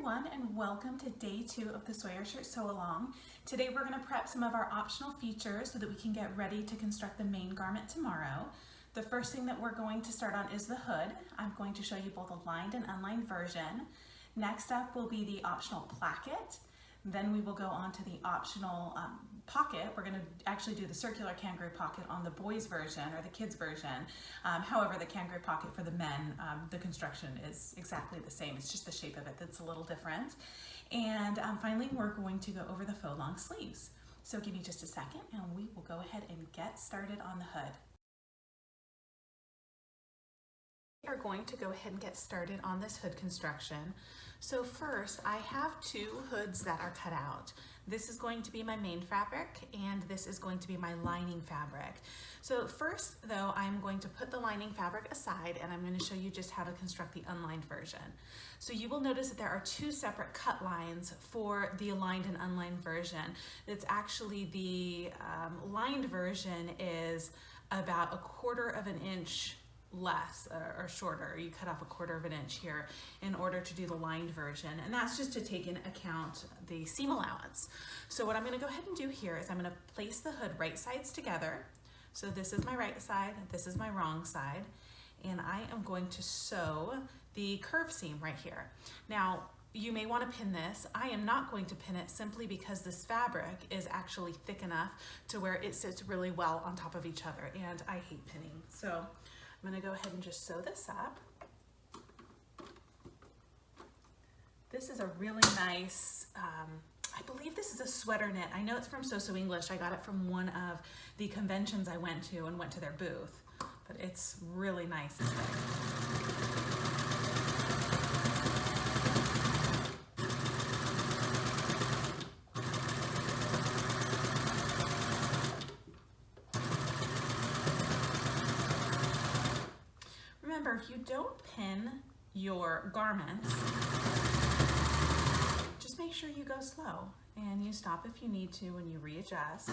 everyone, and welcome to day 2 of the Sawyer Shirt Sew-A-Long. Today we're going to prep some of our optional features so that we can get ready to construct the main garment tomorrow. The first thing that we're going to start on is the hood. I'm going to show you both a lined and unlined version. Next up will be the optional placket. Then we will go on to the optional pocket. We're going to actually do the circular kangaroo pocket on the boys version or the kids version. However, the kangaroo pocket for the men, the construction is exactly the same. It's just the shape of it that's a little different. And finally, we're going to go over the faux long sleeves. So give me just a second and we will go ahead and get started on the hood. We are going to go ahead and get started on this hood construction. So first, I have 2 hoods that are cut out. This is going to be my main fabric and this is going to be my lining fabric. So first though, I'm going to put the lining fabric aside and I'm going to show you just how to construct the unlined version. So you will notice that there are 2 separate cut lines for the lined and unlined version. It's actually the lined version is about 1/4 of an inch less or shorter. You cut off 1/4 of an inch here in order to do the lined version, and that's just to take into account the seam allowance. So what I'm going to go ahead and do here is I'm going to place the hood right sides together. So this is my right side, this is my wrong side, and I am going to sew the curve seam right here. Now you may want to pin this. I am not going to pin it simply because this fabric is actually thick enough to where it sits really well on top of each other, and I hate pinning. So I'm going to go ahead and just sew this up. This is a really nice, I believe this is a sweater knit. I know it's from Sew English. I got it from one of the conventions I went to their booth, but it's really nice and thick. Remember, if you don't pin your garments, just make sure you go slow and you stop if you need to when you readjust.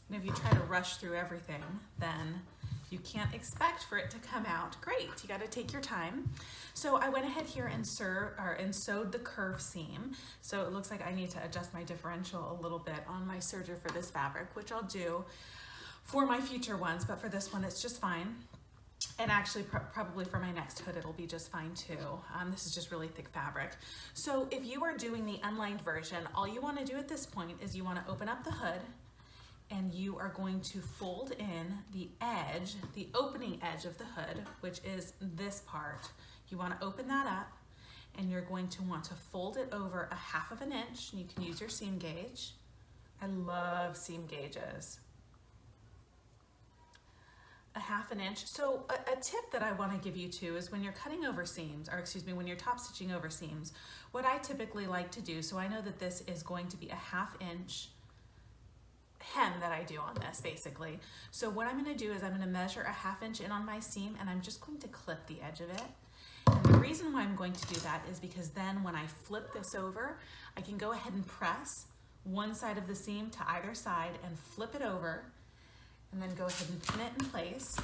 And if you try to rush through everything, then you can't expect for it to come out great. You got to take your time. So I went ahead here and sewed the curve seam. So it looks like I need to adjust my differential a little bit on my serger for this fabric, which I'll do for my future ones, but for this one it's just fine. And actually probably for my next hood it'll be just fine too. This is just really thick fabric. So if you are doing the unlined version, all you want to do at this point is you want to open up the hood and you are going to fold in the edge, the opening edge of the hood, which is this part. You want to open that up and you're going to want to fold it over 1/2 of an inch. You can use your seam gauge. I love seam gauges. 1/2 an inch. So a tip that I want to give you too is when you're cutting over seams, or excuse me, when you're top stitching over seams, what I typically like to do, so I know that this is going to be 1/2 inch hem that I do on this basically. So what I'm going to do is I'm going to measure 1/2 inch in on my seam and I'm just going to clip the edge of it. And the reason why I'm going to do that is because then when I flip this over, I can go ahead and press one side of the seam to either side and flip it over and then go ahead and pin it in place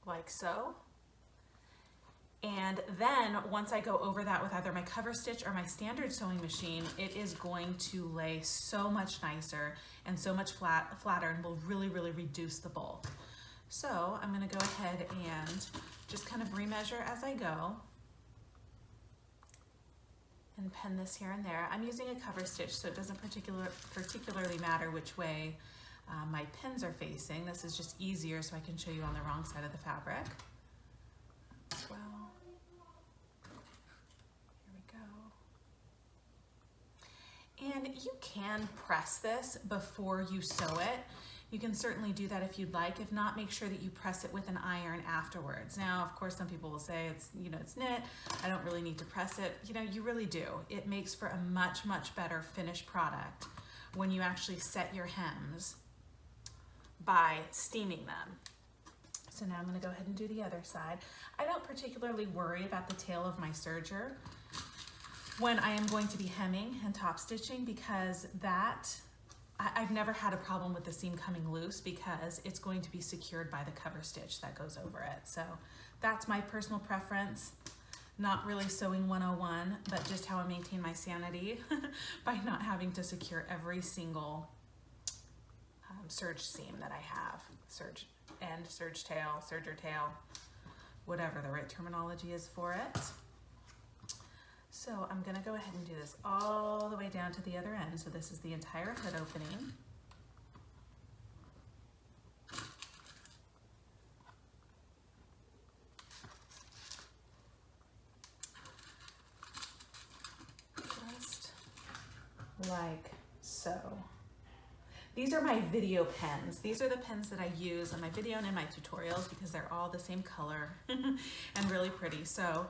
like so. And then once I go over that with either my cover stitch or my standard sewing machine, it is going to lay so much nicer and so much flatter and will really, really reduce the bulk. So I'm going to go ahead and just kind of remeasure as I go and pin this here and there. I'm using a cover stitch, so it doesn't particularly matter which way my pins are facing. This is just easier so I can show you on the wrong side of the fabric as well. And you can press this before you sew it. You can certainly do that if you'd like. If not, make sure that you press it with an iron afterwards. Now, of course, some people will say it's, it's knit. I don't really need to press it. You really do. It makes for a much, much better finished product when you actually set your hems by steaming them. So now I'm going to go ahead and do the other side. I don't particularly worry about the tail of my serger. when I am going to be hemming and top stitching, because I've never had a problem with the seam coming loose because it's going to be secured by the cover stitch that goes over it. So that's my personal preference. Not really sewing 101, but just how I maintain my sanity by not having to secure every single serge seam that I have. Serge end, serge tail, serger tail, whatever the right terminology is for it. So I'm gonna go ahead and do this all the way down to the other end. So this is the entire hood opening. Just like so. These are my video pens. These are the pens that I use in my video and in my tutorials because they're all the same color and really pretty. So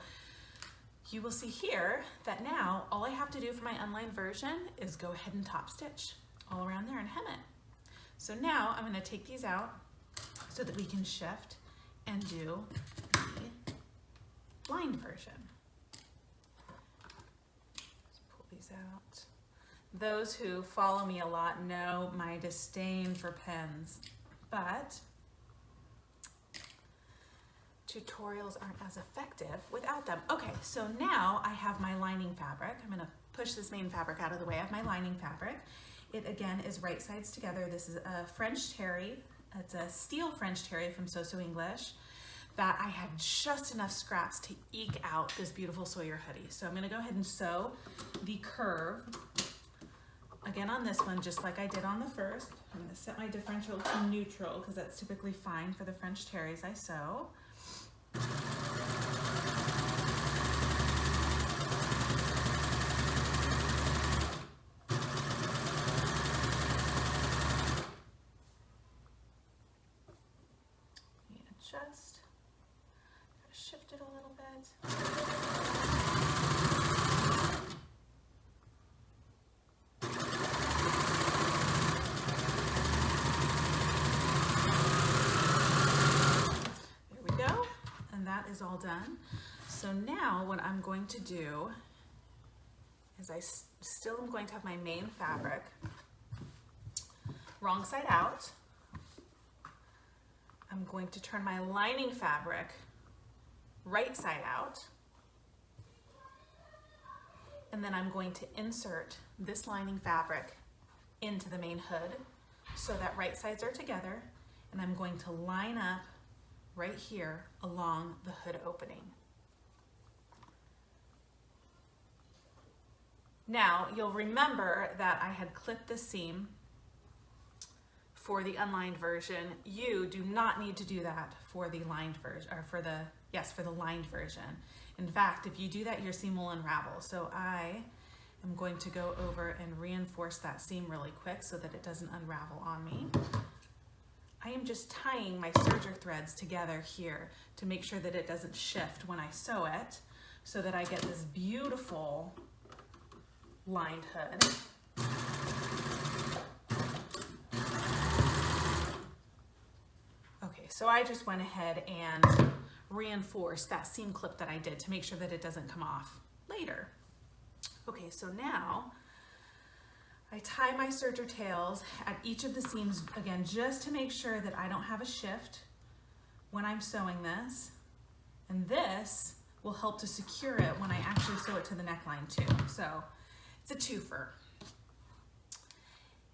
you will see here that now all I have to do for my unlined version is go ahead and top stitch all around there and hem it. So now I'm going to take these out so that we can shift and do the lined version. Let's pull these out. Those who follow me a lot know my disdain for pens, but tutorials aren't as effective without them. Okay, so now I have my lining fabric. I'm gonna push this main fabric out of the way. I have my lining fabric. It again is right sides together. This is a French terry. It's a steel French terry from Sawyer Sew-A-Long that I had just enough scraps to eke out this beautiful Sawyer hoodie. So I'm gonna go ahead and sew the curve again on this one, just like I did on the first. I'm gonna set my differential to neutral because that's typically fine for the French terries I sew. Adjust, shift it a little bit. Is all done. So now what I'm going to do is I still am going to have my main fabric wrong side out. I'm going to turn my lining fabric right side out, and then I'm going to insert this lining fabric into the main hood so that right sides are together, and I'm going to line up right here along the hood opening. Now you'll remember that I had clipped the seam for the unlined version. You do not need to do that for the lined version, or for the lined version. In fact, if you do that, your seam will unravel. So I am going to go over and reinforce that seam really quick so that it doesn't unravel on me. I am just tying my serger threads together here to make sure that it doesn't shift when I sew it, so that I get this beautiful lined hood. Okay, so I just went ahead and reinforced that seam clip that I did to make sure that it doesn't come off later. Okay, so now I tie my serger tails at each of the seams, again, just to make sure that I don't have a shift when I'm sewing this. And this will help to secure it when I actually sew it to the neckline too. So it's a twofer.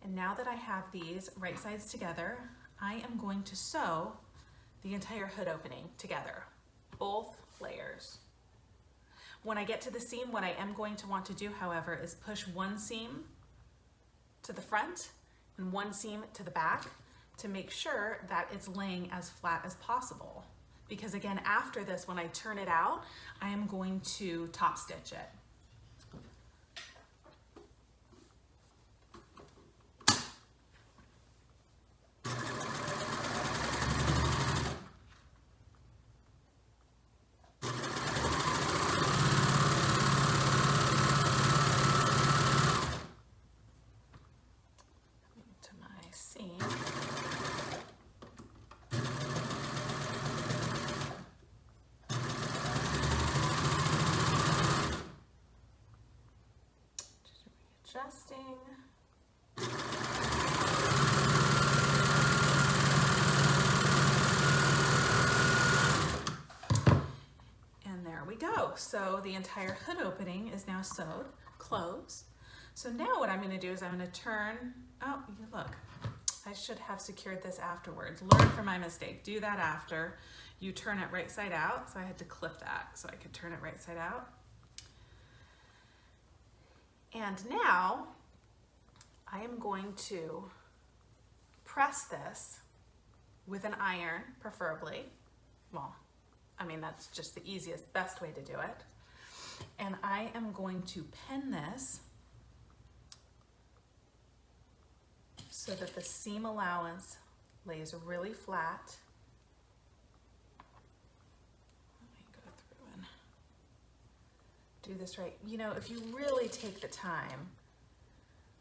And now that I have these right sides together, I am going to sew the entire hood opening together, both layers. When I get to the seam, what I am going to want to do, however, is push one seam to the front and one seam to the back to make sure that it's laying as flat as possible. Because again, after this, when I turn it out, I am going to top stitch it. adjusting. And there we go. So the entire hood opening is now sewed, closed. So now what I'm going to do is I'm going to turn, oh, look, I should have secured this afterwards. Learn from my mistake. Do that after you turn it right side out. So I had to clip that so I could turn it right side out. And now I am going to press this with an iron, preferably. Well, I mean, that's just the easiest, best way to do it. And I am going to pin this so that the seam allowance lays really flat. Let me go through and do this right. You know, if you really take the time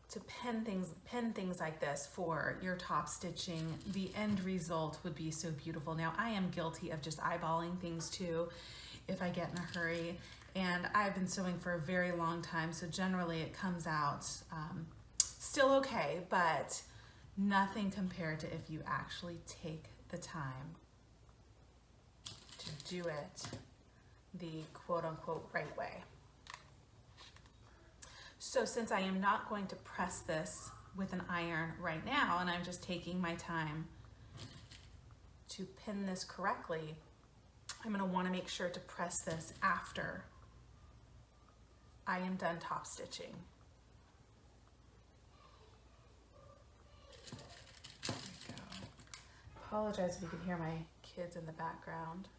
to pin things like this for your top stitching, the end result would be so beautiful. Now, I am guilty of just eyeballing things too if I get in a hurry, and I've been sewing for a very long time, so generally it comes out still okay, but nothing compared to if you actually take the time to do it the quote-unquote right way. So since I am not going to press this with an iron right now, and I'm just taking my time to pin this correctly, I'm going to want to make sure to press this after I am done top stitching. There we go. Apologize if you can hear my kids in the background.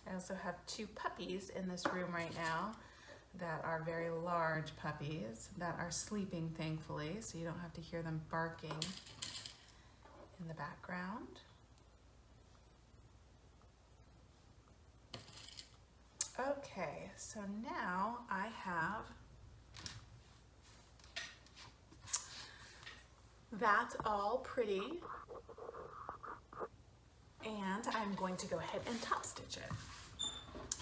I also have two puppies in this room right now that are very large puppies that are sleeping, thankfully, so you don't have to hear them barking in the background. Okay, so now I have that all pretty, and I'm going to go ahead and top stitch it,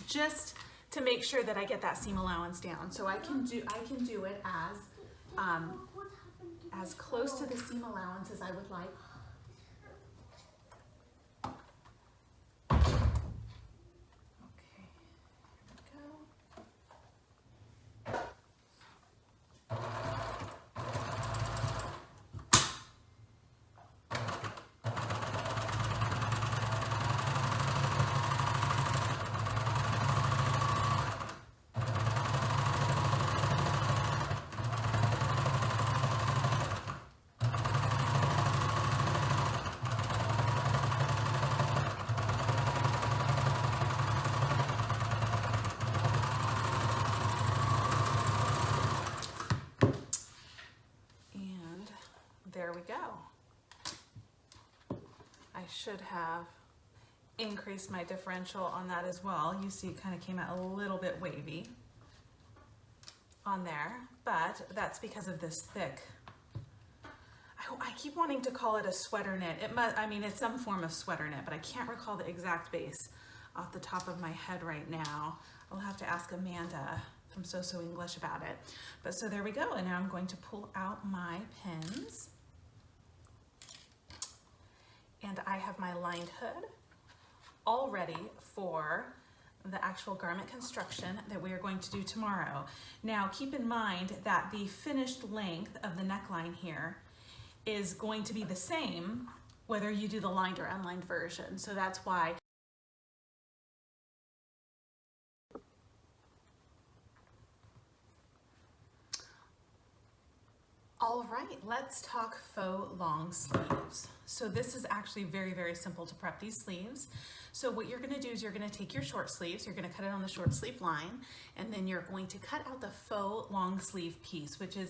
just to make sure that I get that seam allowance down. So I can do it as close to the seam allowance as I would like. There we go. I should have increased my differential on that as well. You see it kind of came out a little bit wavy on there, but that's because of this thick, I keep wanting to call it a sweater knit. I mean, it's some form of sweater knit, but I can't recall the exact base off the top of my head right now. I'll have to ask Amanda from So English about it. But so there we go, and now I'm going to pull out my pins. And I have my lined hood all ready for the actual garment construction that we are going to do tomorrow. Now keep in mind that the finished length of the neckline here is going to be the same whether you do the lined or unlined version. So that's why all right, let's talk faux long sleeves. So this is actually very, very simple to prep these sleeves. So what you're gonna do is you're gonna take your short sleeves, you're gonna cut it on the short sleeve line, and then you're going to cut out the faux long sleeve piece, which is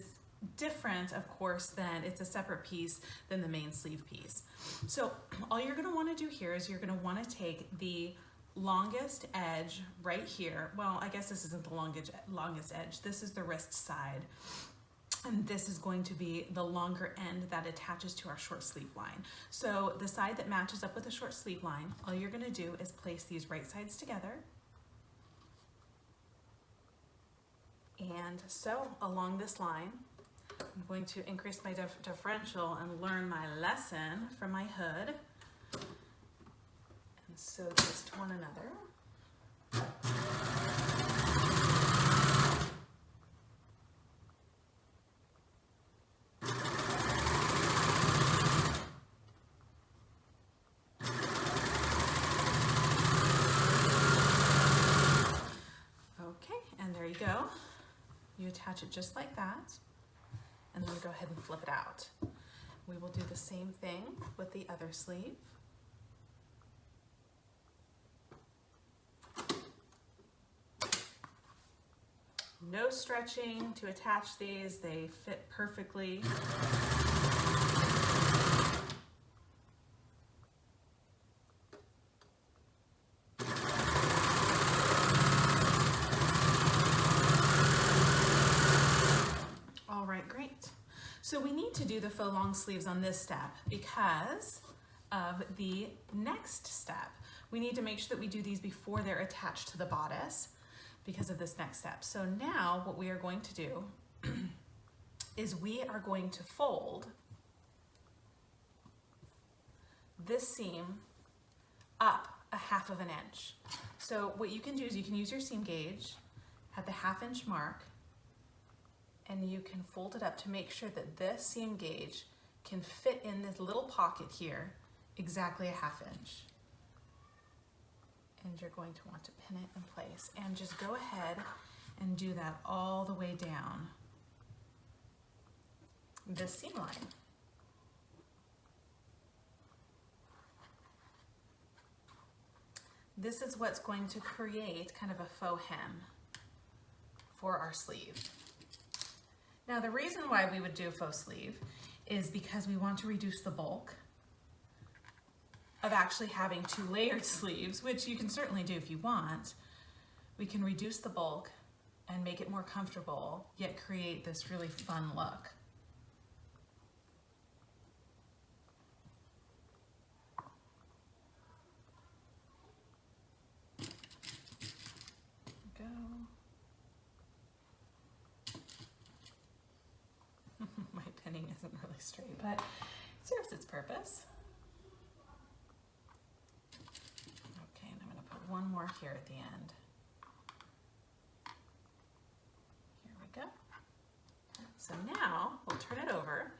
different, of course, than it's a separate piece than the main sleeve piece. So all you're gonna wanna do here is you're gonna wanna take the longest edge right here. Well, I guess this isn't the longest edge. This is the wrist side. And this is going to be the longer end that attaches to our short sleeve line. So the side that matches up with the short sleeve line, all you're gonna do is place these right sides together. and sew along this line. I'm going to increase my differential and learn my lesson from my hood and sew these to one another. Go. You attach it just like that, and then go ahead and flip it out. We will do the same thing with the other sleeve. No stretching to attach these, they fit perfectly. So we need to do the faux long sleeves on this step because of the next step. We need to make sure that we do these before they're attached to the bodice because of this next step. So now what we are going to do is we are going to fold this seam up a 1/2 inch. So what you can do is you can use your seam gauge at the 1/2 inch mark, and you can fold it up to make sure that this seam gauge can fit in this little pocket here exactly a 1/2 inch. And you're going to want to pin it in place, and just go ahead and do that all the way down this seam line. This is what's going to create kind of a faux hem for our sleeve. Now the reason why we would do a faux sleeve is because we want to reduce the bulk of actually having 2 layered sleeves, which you can certainly do if you want. We can reduce the bulk and make it more comfortable, yet create this really fun look. Isn't really straight, but it serves its purpose. Okay, and I'm going to put one more here at the end. Here we go. So now we'll turn it over,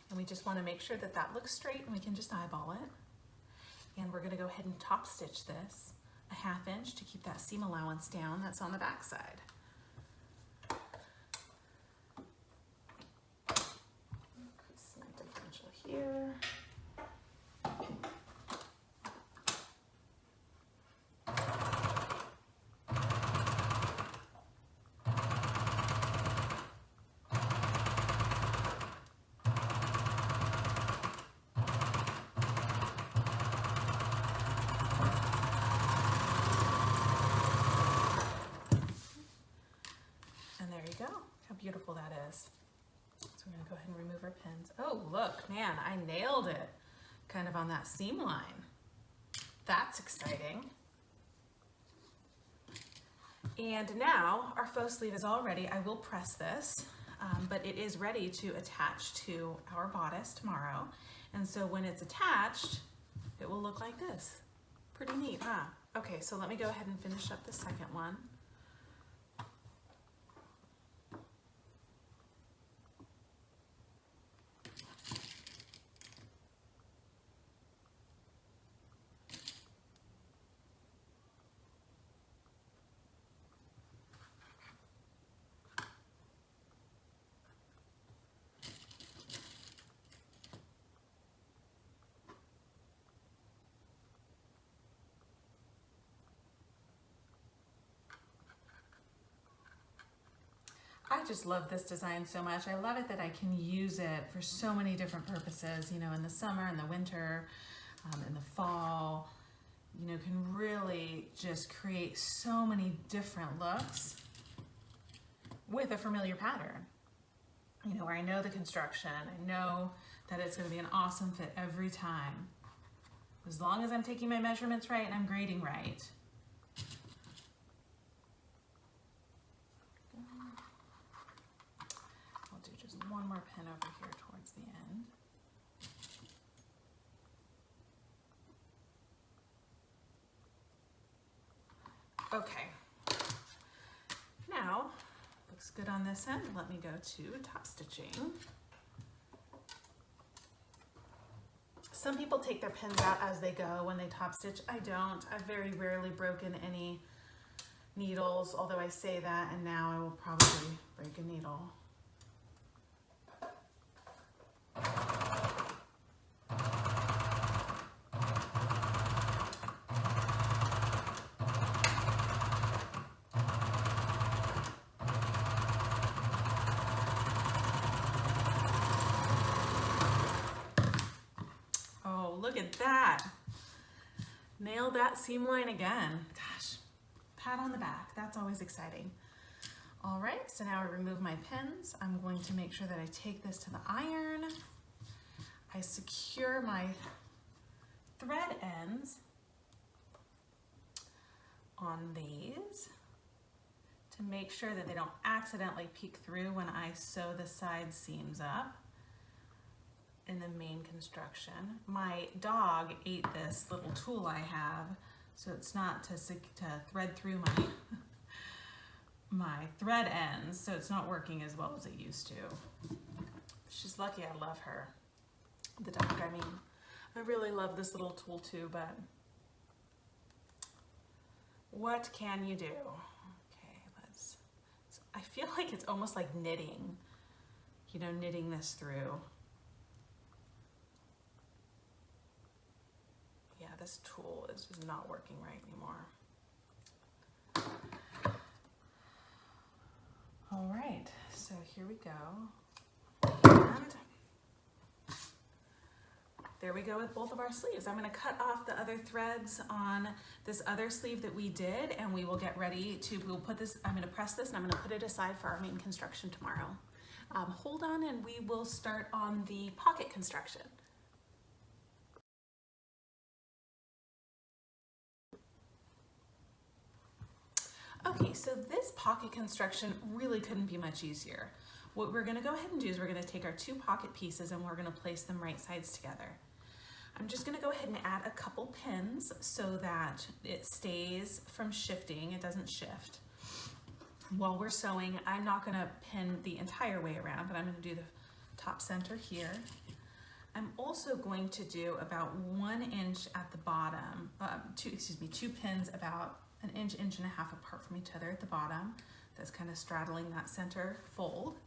and we just want to make sure that that looks straight, and we can just eyeball it. And we're going to go ahead and top stitch this a 1/2 inch to keep that seam allowance down that's on the back side. Here. And there you go. How beautiful that is. So we're going to go ahead and remove our pins. Oh, look, man, I nailed it kind of on that seam line. That's exciting. And now our faux sleeve is all ready. I will press this, but it is ready to attach to our bodice tomorrow. And so when it's attached, it will look like this. Pretty neat, huh? Okay, so let me go ahead and finish up the second one. I just love this design so much. I love it that I can use it for so many different purposes, you know, in the summer, in the winter, in the fall, you know, can really just create so many different looks with a familiar pattern. You know, where I know the construction, I know that it's going to be an awesome fit every time. As long as I'm taking my measurements right and I'm grading right. more pin over here towards the end. Okay, now looks good on this end. Let me go to top stitching. Some people take their pins out as they go when they top stitch. I don't. I've very rarely broken any needles, although I say that, and now I will probably break a needle. Look at that. Nailed that seam line again. Gosh, pat on the back. That's always exciting. All right, so now I remove my pins. I'm going to make sure that I take this to the iron. I secure my thread ends on these to make sure that they don't accidentally peek through when I sew the side seams up in the main construction. My dog ate this little tool I have, so it's not to thread through my thread ends, so it's not working as well as it used to. She's lucky. I love her. The dog, I mean. I really love this little tool too, but what can you do? Okay, I feel like it's almost like knitting, you know, knitting this through. Yeah, this tool is just not working right anymore. All right, so here we go. And there we go with both of our sleeves. I'm gonna cut off the other threads on this other sleeve that we did, and we will get ready we'll put this, I'm gonna press this and I'm gonna put it aside for our main construction tomorrow. Hold on and we will start on the pocket construction. Okay, so this pocket construction really couldn't be much easier. What we're gonna go ahead and do is we're gonna take our two pocket pieces and we're gonna place them right sides together. I'm just gonna go ahead and add a couple pins so that it stays from shifting, it doesn't shift. While we're sewing, I'm not gonna pin the entire way around, but I'm gonna do the top center here. I'm also going to do about 1 inch at the bottom, two pins about an inch, inch and a half apart from each other at the bottom. That's kind of straddling that center fold.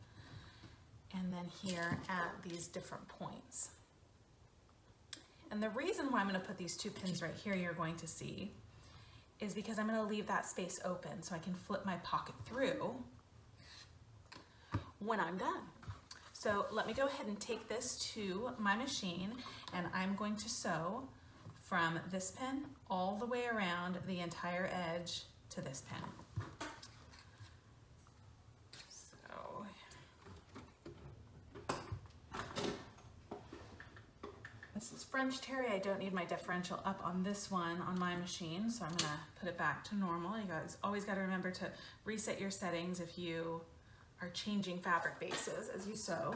And then here at these different points. And the reason why I'm going to put these two pins right here, you're going to see, is because I'm going to leave that space open so I can flip my pocket through when I'm done. So let me go ahead and take this to my machine, and I'm going to sew from this pin all the way around the entire edge to this pin. So this is French terry. I don't need my differential up on this one on my machine, so I'm gonna put it back to normal. You guys always got to remember to reset your settings if you are changing fabric bases as you sew.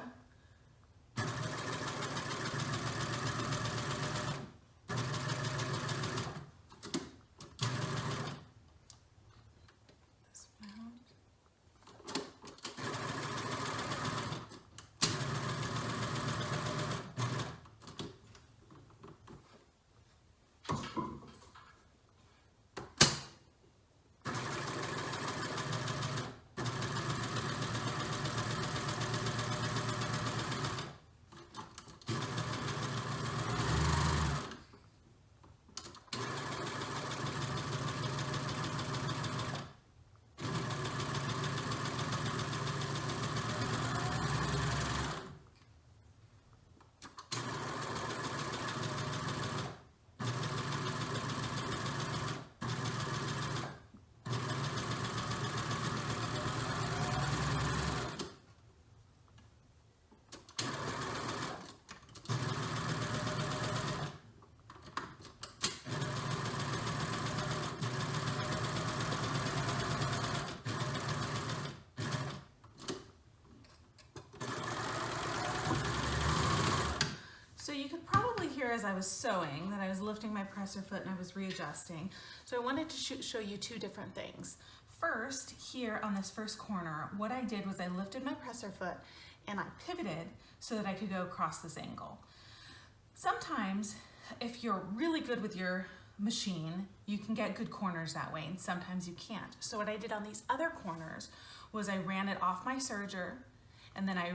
earlier as I was sewing that I was lifting my presser foot and I was readjusting. So I wanted to show you two different things. First, here on this first corner, what I did was I lifted my presser foot and I pivoted so that I could go across this angle. Sometimes, if you're really good with your machine, you can get good corners that way, and sometimes you can't. So what I did on these other corners was I ran it off my serger, and then I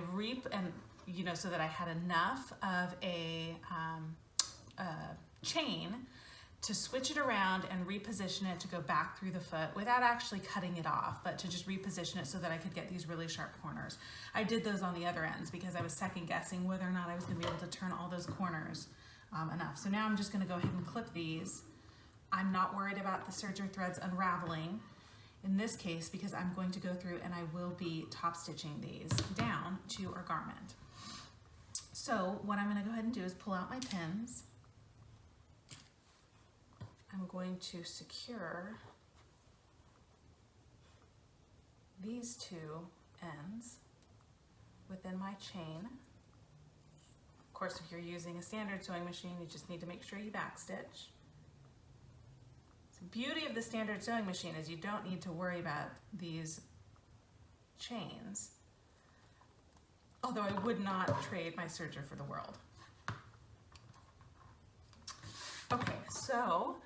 so that I had enough of a chain to switch it around and reposition it to go back through the foot without actually cutting it off, but to just reposition it so that I could get these really sharp corners. I did those on the other ends because I was second guessing whether or not I was going to be able to turn all those corners enough. So now I'm just going to go ahead and clip these. I'm not worried about the serger threads unraveling in this case because I'm going to go through and I will be top stitching these down to our garment. So what I'm going to go ahead and do is pull out my pins. I'm going to secure these two ends within my chain. Of course, if you're using a standard sewing machine, you just need to make sure you backstitch. The beauty of the standard sewing machine is you don't need to worry about these chains, although I would not trade my serger for the world. Okay, so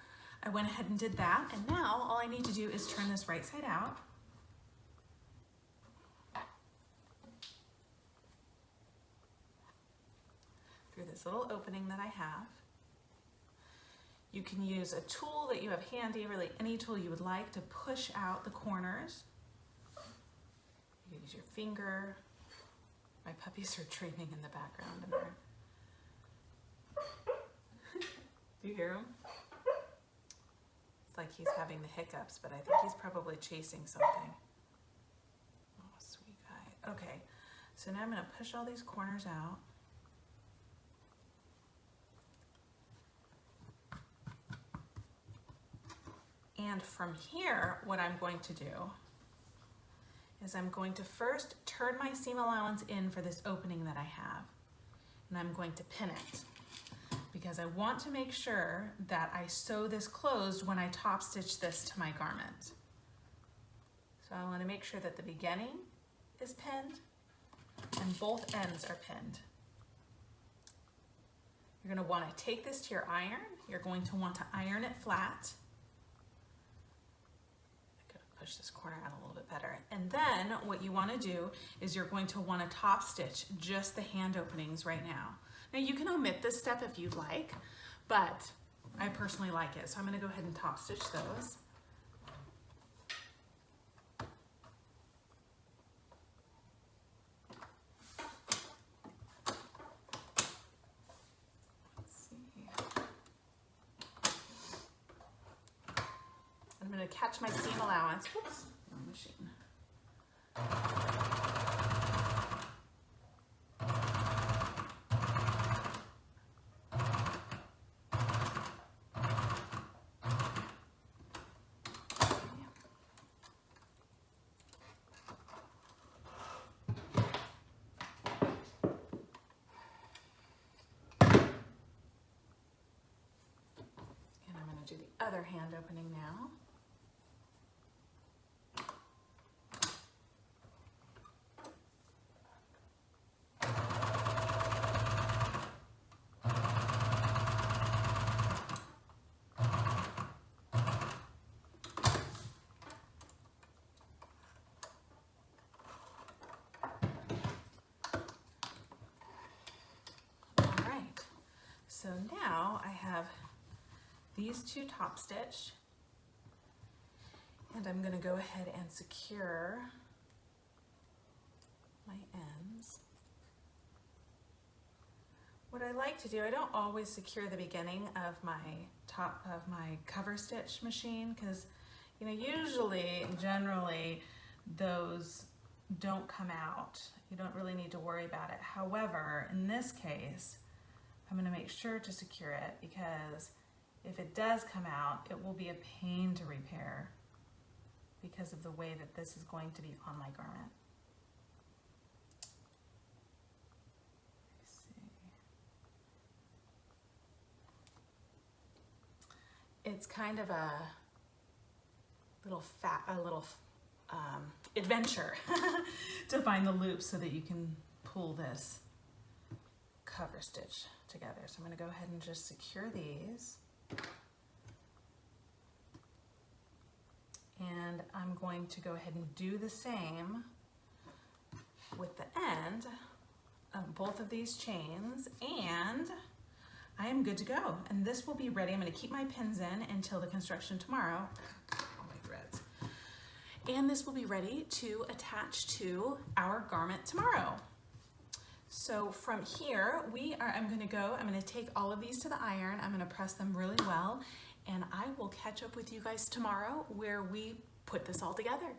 I went ahead and did that, and now all I need to do is turn this right side out. Through this little opening that I have. You can use a tool that you have handy, really any tool you would like, to push out the corners. You can use your finger. My puppies are dreaming in the background. And do you hear him? It's like he's having the hiccups, but I think he's probably chasing something. Oh, sweet guy. Okay, so now I'm going to push all these corners out. And from here, what I'm going to do is I'm going to first turn my seam allowance in for this opening that I have. And I'm going to pin it because I want to make sure that I sew this closed when I top stitch this to my garment. So I want to make sure that the beginning is pinned and both ends are pinned. You're going to want to take this to your iron. You're going to want to iron it flat. Push this corner out a little bit better. And then what you want to do is you're going to want to top stitch just the hand openings right now. Now you can omit this step if you'd like, but I personally like it. So I'm going to go ahead and top stitch those. I'm going to catch my seam allowance. Whoops, wrong machine. And I'm going to do the other hand opening now. So now I have these two top stitch, and I'm going to go ahead and secure my ends. What I like to do, I don't always secure the beginning of my cover stitch machine because, you know, generally those don't come out. You don't really need to worry about it. However, in this case, I'm going to make sure to secure it because if it does come out, it will be a pain to repair because of the way that this is going to be on my garment. Let's see. it's kind of a little adventure to find the loop so that you can pull this cover stitch together. So I'm going to go ahead and just secure these. And I'm going to go ahead and do the same with the end of both of these chains, and I am good to go. And this will be ready. I'm going to keep my pins in until the construction tomorrow. All my threads. And this will be ready to attach to our garment tomorrow. So from here, I'm going to take all of these to the iron. I'm going to press them really well, and I will catch up with you guys tomorrow where we put this all together.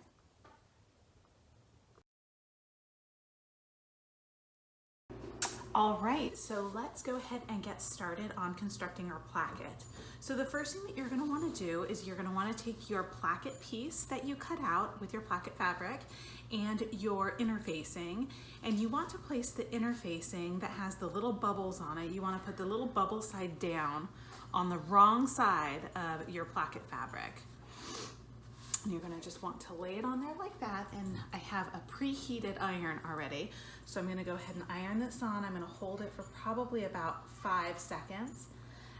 All right, so let's go ahead and get started on constructing our placket. So the first thing that you're going to want to do is you're going to want to take your placket piece that you cut out with your placket fabric and your interfacing, and you want to place the interfacing that has the little bubbles on it. You want to put the little bubble side down on the wrong side of your placket fabric. And you're going to just want to lay it on there like that, and I have a preheated iron already. So I'm going to go ahead and iron this on. I'm going to hold it for probably about 5 seconds.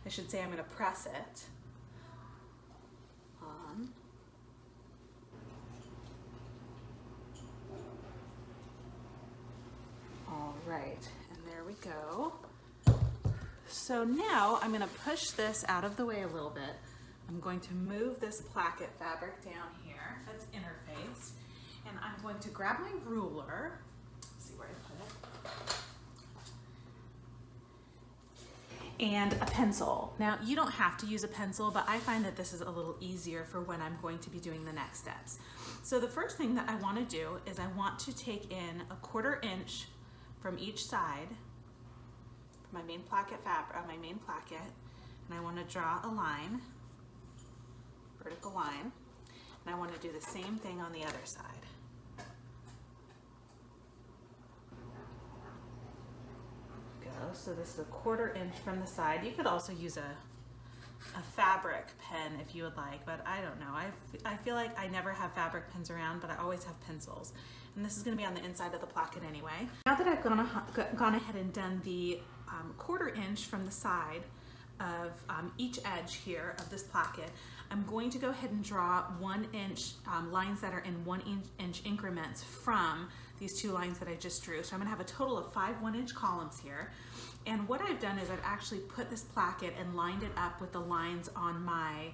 I should say I'm going to press it on. All right, and there we go. So now I'm going to push this out of the way a little bit. I'm going to move this placket fabric down here that's interfaced, and I'm going to grab my ruler. Let's see where I put it. And a pencil. Now, you don't have to use a pencil, but I find that this is a little easier for when I'm going to be doing the next steps. So the first thing that I want to do is I want to take in a 1/4 inch from each side for my main placket fabric, my main placket, and I want to draw a line, vertical line, and I want to do the same thing on the other side. So this is a 1/4 inch from the side. You could also use a fabric pen if you would like, but I don't know. I feel like I never have fabric pens around, but I always have pencils. And this is going to be on the inside of the placket anyway. Now that I've gone ahead and done the 1/4 inch from the side of each edge here of this placket, I'm going to go ahead and draw 1 inch lines that are in 1 inch increments from these 2 lines that I just drew. So I'm going to have a total of 5 1-inch columns here. And what I've done is I've actually put this placket and lined it up with the lines on my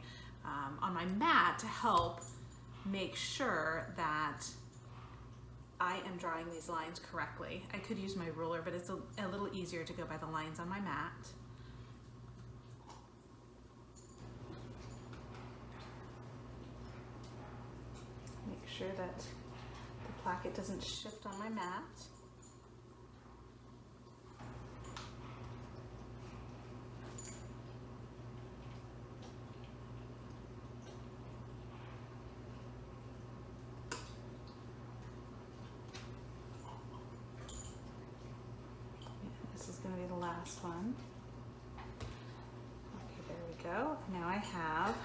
mat to help make sure that I am drawing these lines correctly. I could use my ruler, but it's a little easier to go by the lines on my mat. Make sure that the placket doesn't shift on my mat. Going to be the last one. Okay, there we go. Now I have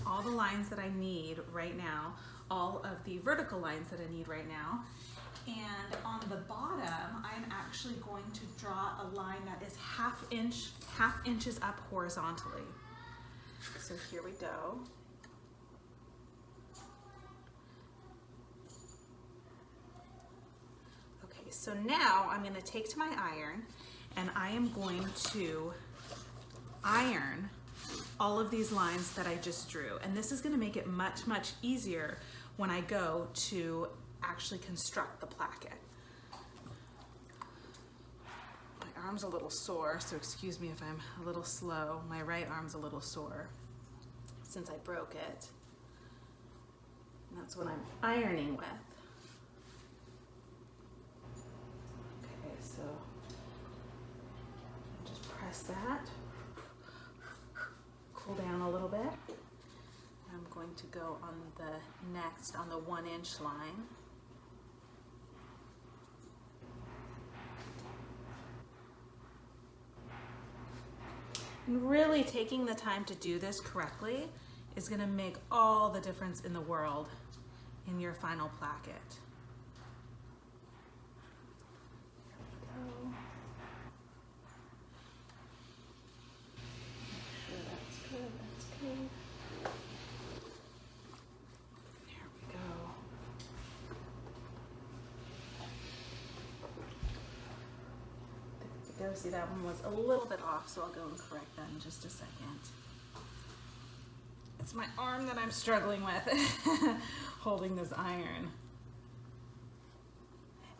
all the lines that I need right now, all of the vertical lines that I need right now. And on the bottom, I'm actually going to draw a line that is half inches up horizontally. So here we go. Okay, so now I'm going to take to my iron, and I am going to iron all of these lines that I just drew. And this is going to make it much, much easier when I go to actually construct the placket. My arm's a little sore, so excuse me if I'm a little slow. My right arm's a little sore since I broke it. And that's what I'm ironing with. Okay, so press that, cool down a little bit. I'm going to go on the 1 inch line. And really taking the time to do this correctly is going to make all the difference in the world in your final placket. There we go. Make sure that's good, that's good. There we go. There we go. See, that one was a little bit off, so I'll go and correct that in just a second. It's my arm that I'm struggling with, holding this iron.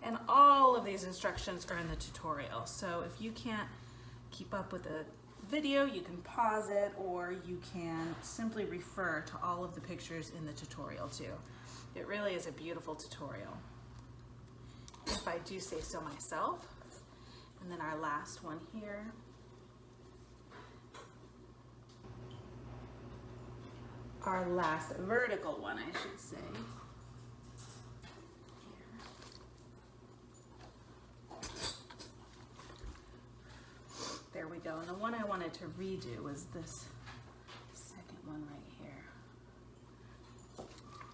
And all of these instructions are in the tutorial, so if you can't keep up with the video, you can pause it, or you can simply refer to all of the pictures in the tutorial too. It really is a beautiful tutorial, if I do say so myself. And then our last one here. Our last vertical one, I should say. There we go. And the one I wanted to redo was this second one right here.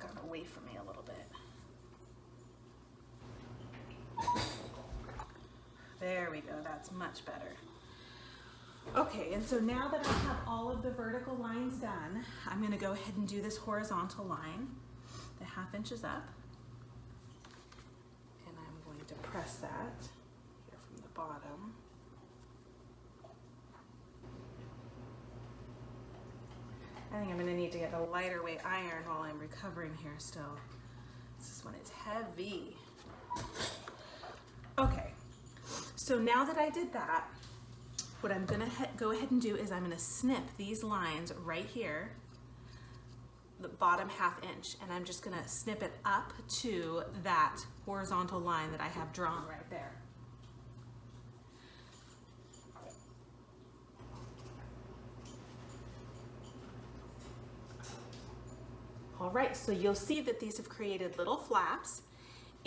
Got away from me a little bit. There we go. That's much better. Okay, and so now that I have all of the vertical lines done, I'm going to go ahead and do this horizontal line, the 1/2 inches up, and I'm going to press that here from the bottom. I think I'm going to need to get a lighter weight iron while I'm recovering here still. This is when it's heavy. Okay, so now that I did that, what I'm gonna go ahead and do is I'm gonna snip these lines right here, the bottom 1/2 inch, and I'm just gonna snip it up to that horizontal line that I have drawn right there. All right, so you'll see that these have created little flaps,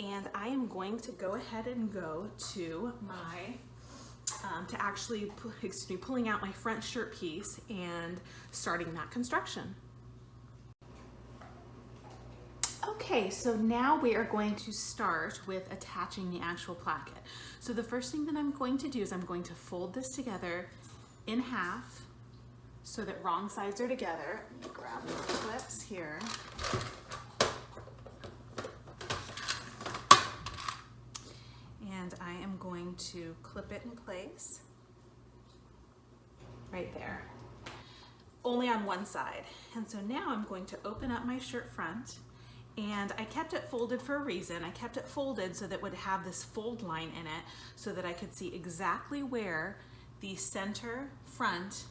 and I am going to go ahead and go to my pulling out my front shirt piece and starting that construction. Okay, so now we are going to start with attaching the actual placket. So the first thing that I'm going to do is I'm going to fold this together in half so that wrong sides are together. Let me grab the clips here. And I am going to clip it in place right there, only on one side. And so now I'm going to open up my shirt front, and I kept it folded for a reason. I kept it folded so that it would have this fold line in it so that I could see exactly where the center front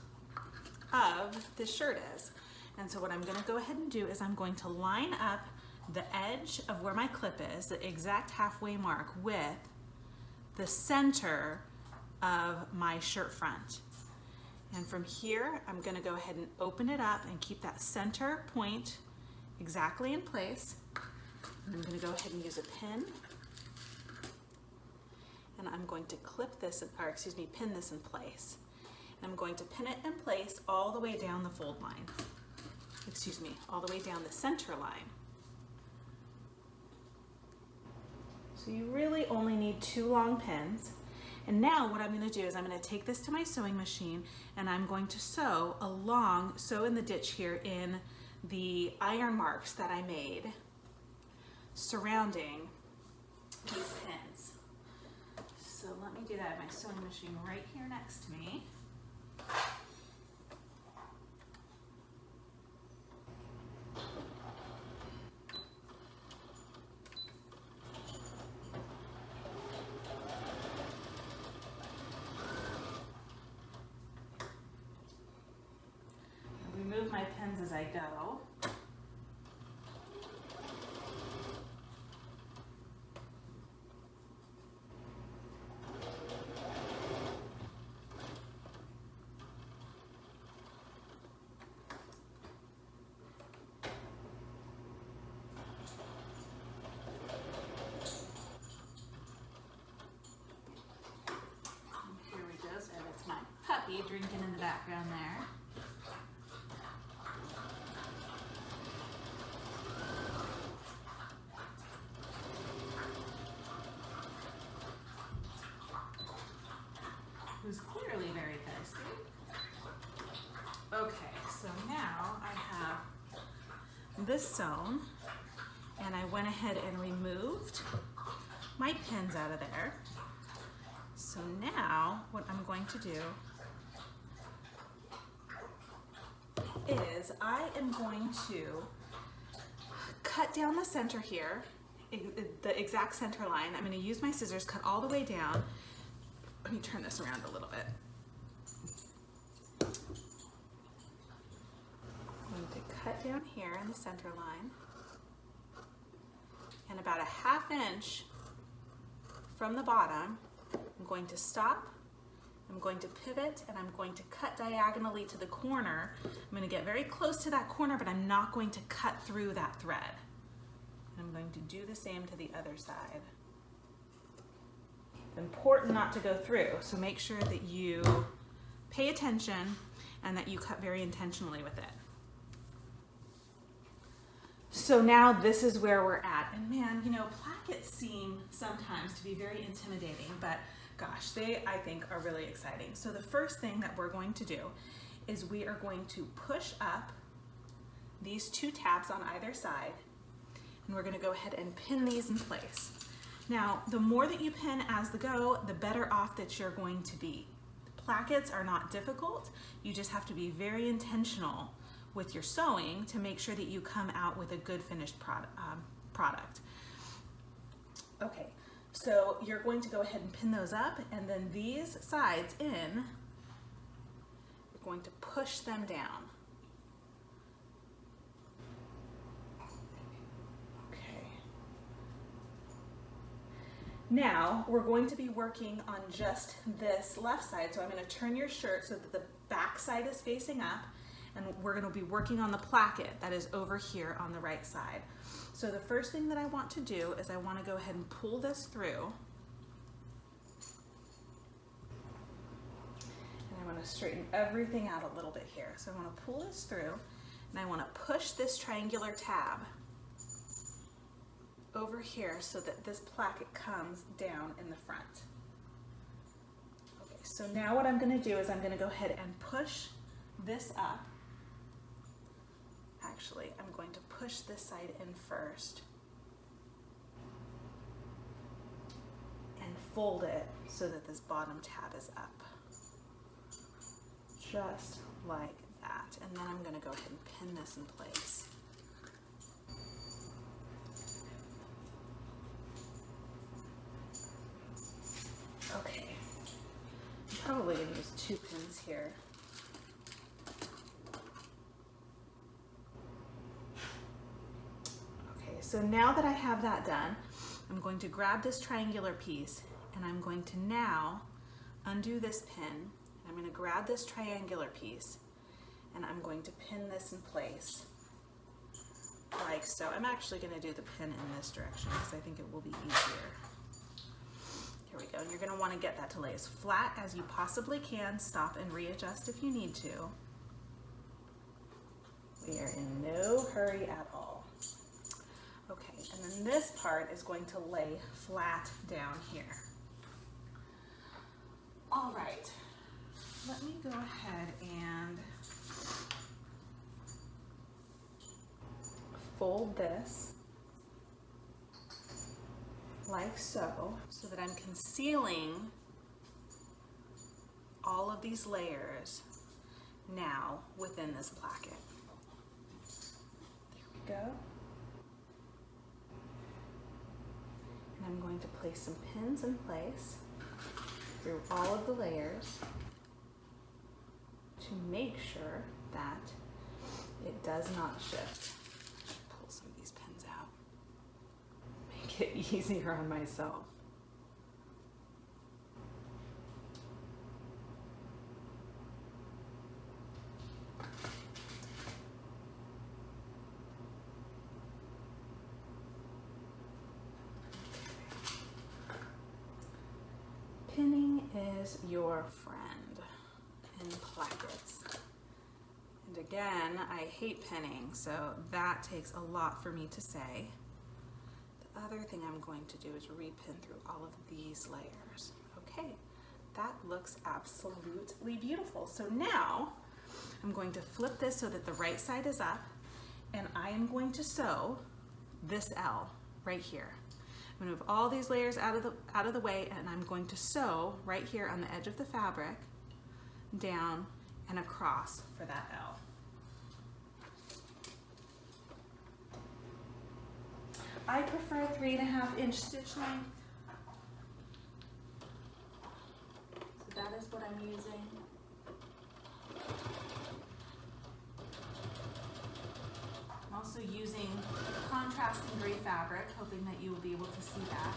of the shirt is. And so what I'm going to go ahead and do is I'm going to line up the edge of where my clip is, the exact halfway mark, with the center of my shirt front. And from here, I'm going to go ahead and open it up and keep that center point exactly in place. And I'm going to go ahead and use a pin. And I'm going to pin this in place. And I'm going to pin it in place all the way down the fold line. All the way down the center line. So you really only need 2 long pins. And now what I'm going to do is I'm going to take this to my sewing machine, and I'm going to sew in the ditch here in the iron marks that I made surrounding these pins. So let me do that. I have my sewing machine right here next to me. Remove my pins as I go. Here we go, so that's my puppy drinking in the background there. Who's clearly very thirsty. Okay, so now I have this sewn, and I went ahead and removed my pins out of there. So now what I'm going to do is I am going to cut down the center here, the exact center line. I'm going to use my scissors, cut all the way down. Let me turn this around a little bit. I'm going to cut down here in the center line, and about a ½ inch from the bottom, I'm going to stop, I'm going to pivot, and I'm going to cut diagonally to the corner. I'm going to get very close to that corner, but I'm not going to cut through that thread. And I'm going to do the same to the other side. It's important not to go through, so make sure that you pay attention and that you cut very intentionally with it. So now this is where we're at. And man, you know, plackets seem sometimes to be very intimidating, but gosh, they, I think, are really exciting. So the first thing that we're going to do is we are going to push up these 2 tabs on either side, and we're going to go ahead and pin these in place. Now, the more that you pin as they go, the better off that you're going to be. Plackets are not difficult. You just have to be very intentional with your sewing to make sure that you come out with a good finished product. Okay, so you're going to go ahead and pin those up, and then these sides in, you're going to push them down. Now we're going to be working on just this left side. So I'm going to turn your shirt so that the back side is facing up, and we're going to be working on the placket that is over here on the right side. So the first thing that I want to do is I want to go ahead and pull this through. And I want to straighten everything out a little bit here. So I want to pull this through, and I want to push this triangular tab over here so that this placket comes down in the front. Okay, so now what I'm going to do is I'm going to go ahead and push this up. Actually, I'm going to push this side in first and fold it so that this bottom tab is up. Just like that. And then I'm going to go ahead and pin this in place. Okay, I'm probably going to use 2 pins here. Okay, so now that I have that done, I'm going to grab this triangular piece, and I'm going to now undo this pin. I'm going to grab this triangular piece, and I'm going to pin this in place like so. I'm actually going to do the pin in this direction because I think it will be easier. Here we go. You're going to want to get that to lay as flat as you possibly can. Stop and readjust if you need to. We are in no hurry at all. Okay, and then this part is going to lay flat down here. All right, let me go ahead and fold this like so that I'm concealing all of these layers now within this placket. There we go. And I'm going to place some pins in place through all of the layers to make sure that it does not shift. I should pull some of these pins out. Make it easier on myself. Pinning is your friend. pin plackets. And again, I hate pinning, so that takes a lot for me to say. The other thing I'm going to do is repin through all of these layers. Okay, that looks absolutely beautiful. So now I'm going to flip this so that the right side is up, and I am going to sew this L right here. I'm going to move all these layers out of the way, and I'm going to sew right here on the edge of the fabric down and across for that L. I prefer 3.5 inch stitch length. So that is what I'm using. I'm also using contrasting gray fabric, hoping that you will be able to see that.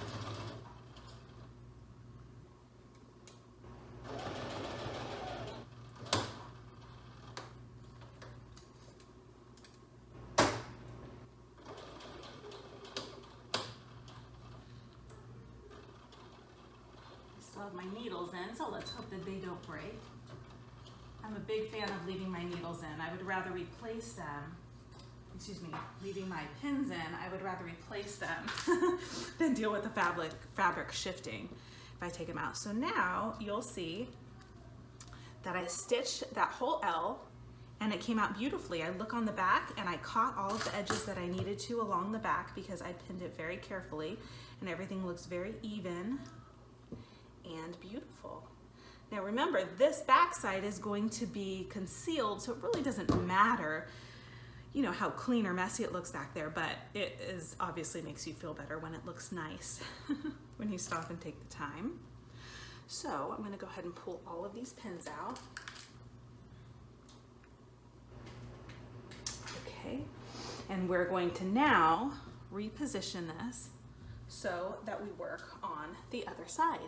Of my needles in, so let's hope that they don't break. I'm a big fan of leaving my needles in. I would rather replace them, leaving my pins in, I would rather replace them than deal with the fabric shifting if I take them out. So now you'll see that I stitched that whole L and it came out beautifully. I look on the back and I caught all of the edges that I needed to along the back because I pinned it very carefully, and everything looks very even and beautiful. Now remember, this back side is going to be concealed, so it really doesn't matter, you know, how clean or messy it looks back there, but it is obviously makes you feel better when it looks nice when you stop and take the time. So I'm going to go ahead and pull all of these pins out. Okay, and we're going to now reposition this so that we work on the other side.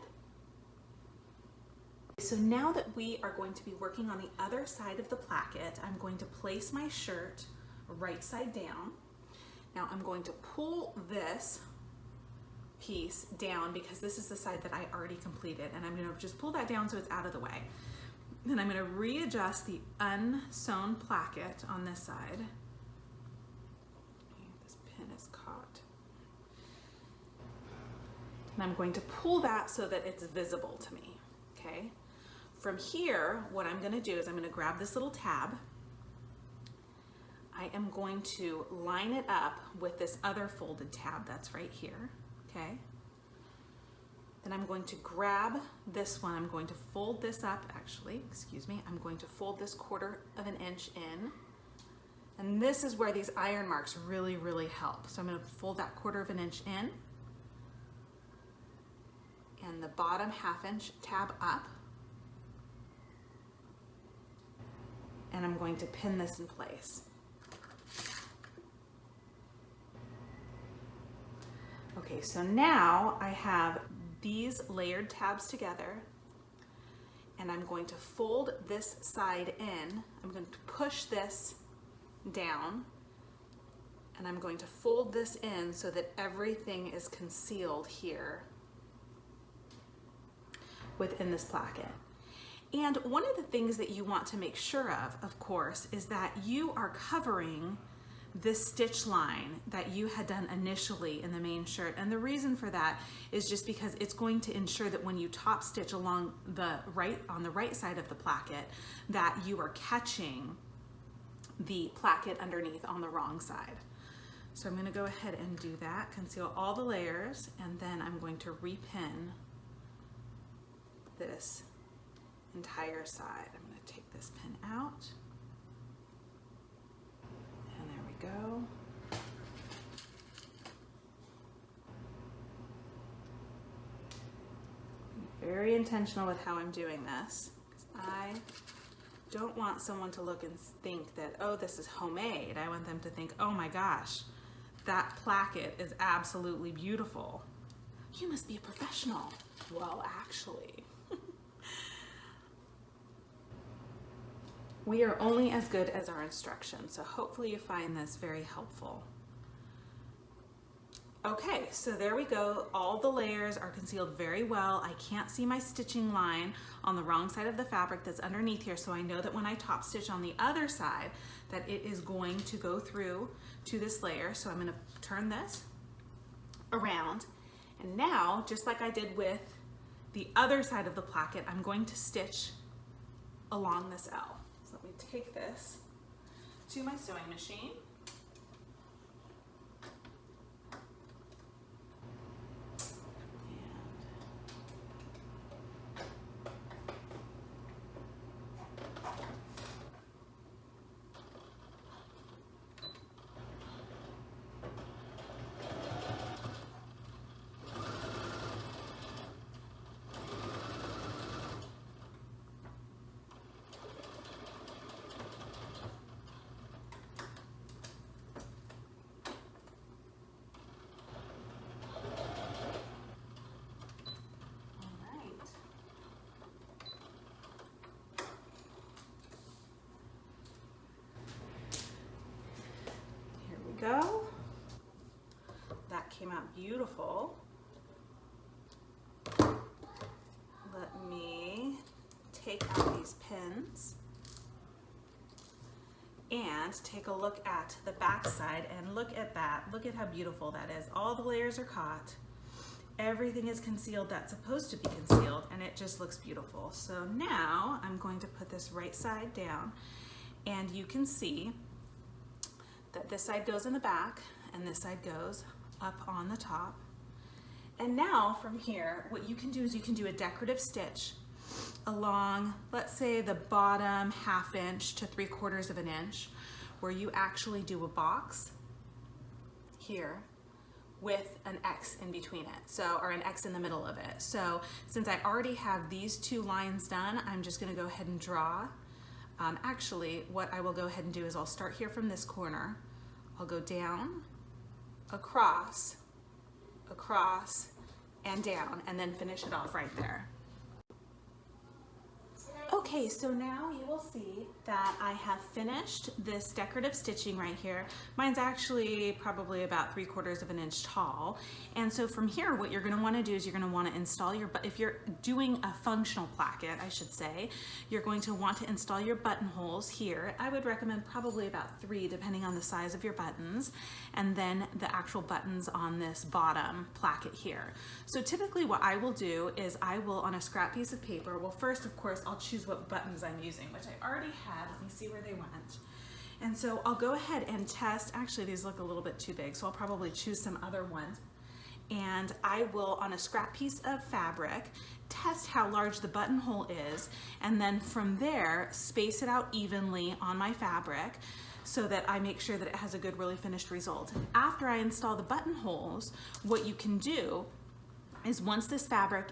So now that we are going to be working on the other side of the placket, I'm going to place my shirt right side down. Now I'm going to pull this piece down because this is the side that I already completed, and I'm going to just pull that down so it's out of the way. Then I'm going to readjust the unsewn placket on this side. This pin is caught. And I'm going to pull that so that it's visible to me, okay? From here, what I'm going to do is I'm going to grab this little tab. I am going to line it up with this other folded tab that's right here, okay? Then I'm going to grab this one. I'm going to fold this up, actually, excuse me. I'm going to fold this 1/4 of an inch in. And this is where these iron marks really, really help. So I'm going to fold that 1/4 of an inch in. And the bottom 1/2 inch tab up. And I'm going to pin this in place. Okay, so now I have these layered tabs together, and I'm going to fold this side in. I'm going to push this down, and I'm going to fold this in so that everything is concealed here within this placket. And one of the things that you want to make sure of course, is that you are covering this stitch line that you had done initially in the main shirt. And the reason for that is just because it's going to ensure that when you top stitch along on the right side of the placket, that you are catching the placket underneath on the wrong side. So I'm going to go ahead and do that, conceal all the layers, and then I'm going to repin this entire side. I'm going to take this pin out, and there we go. Very intentional with how I'm doing this, because I don't want someone to look and think that, oh, this is homemade. I want them to think, oh my gosh, that placket is absolutely beautiful. You must be a professional. Well, actually. We are only as good as our instructions, so hopefully you find this very helpful. Okay, so there we go. All the layers are concealed very well. I can't see my stitching line on the wrong side of the fabric that's underneath here, so I know that when I top stitch on the other side that it is going to go through to this layer. So I'm going to turn this around, and now, just like I did with the other side of the placket, I'm going to stitch along this L. So let me take this to my sewing machine. Go. That came out beautiful. Let me take out these pins and take a look at the back side, and look at that. Look at how beautiful that is. All the layers are caught. Everything is concealed that's supposed to be concealed, and it just looks beautiful. So now I'm going to put this right side down, and you can see that this side goes in the back and this side goes up on the top. And now from here, what you can do is you can do a decorative stitch along, let's say, the bottom 1/2 inch to 3/4 of an inch, where you actually do a box here with an X in between it, so, or an X in the middle of it. So since I already have these 2 lines done, I'm just going to go ahead and draw. Actually, what I will go ahead and do is I'll start here from this corner. I'll go down, across, across, and down, and then finish it off right there. Okay, so now you will see that I have finished this decorative stitching right here. Mine's actually probably about 3/4 of an inch tall. And so from here, what you're gonna wanna do is you're gonna wanna install your, if you're doing a functional placket, I should say, you're going to want to install your buttonholes here. I would recommend probably about 3, depending on the size of your buttons, and then the actual buttons on this bottom placket here. So typically what I will do is I will, on a scrap piece of paper, well first of course I'll choose what buttons I'm using, which I already had. Let me see where they went. And so I'll go ahead and test. Actually, these look a little bit too big, so I'll probably choose some other ones. And I will, on a scrap piece of fabric, test how large the buttonhole is, and then from there, space it out evenly on my fabric so that I make sure that it has a good, really finished result. After I install the buttonholes, what you can do is once this fabric,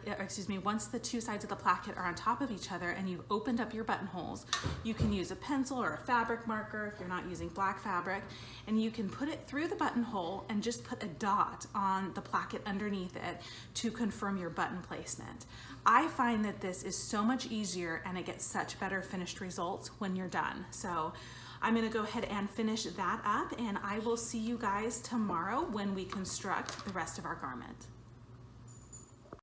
once the 2 sides of the placket are on top of each other and you've opened up your buttonholes, you can use a pencil or a fabric marker if you're not using black fabric, and you can put it through the buttonhole and just put a dot on the placket underneath it to confirm your button placement. I find that this is so much easier and it gets such better finished results when you're done. So I'm gonna go ahead and finish that up, and I will see you guys tomorrow when we construct the rest of our garment.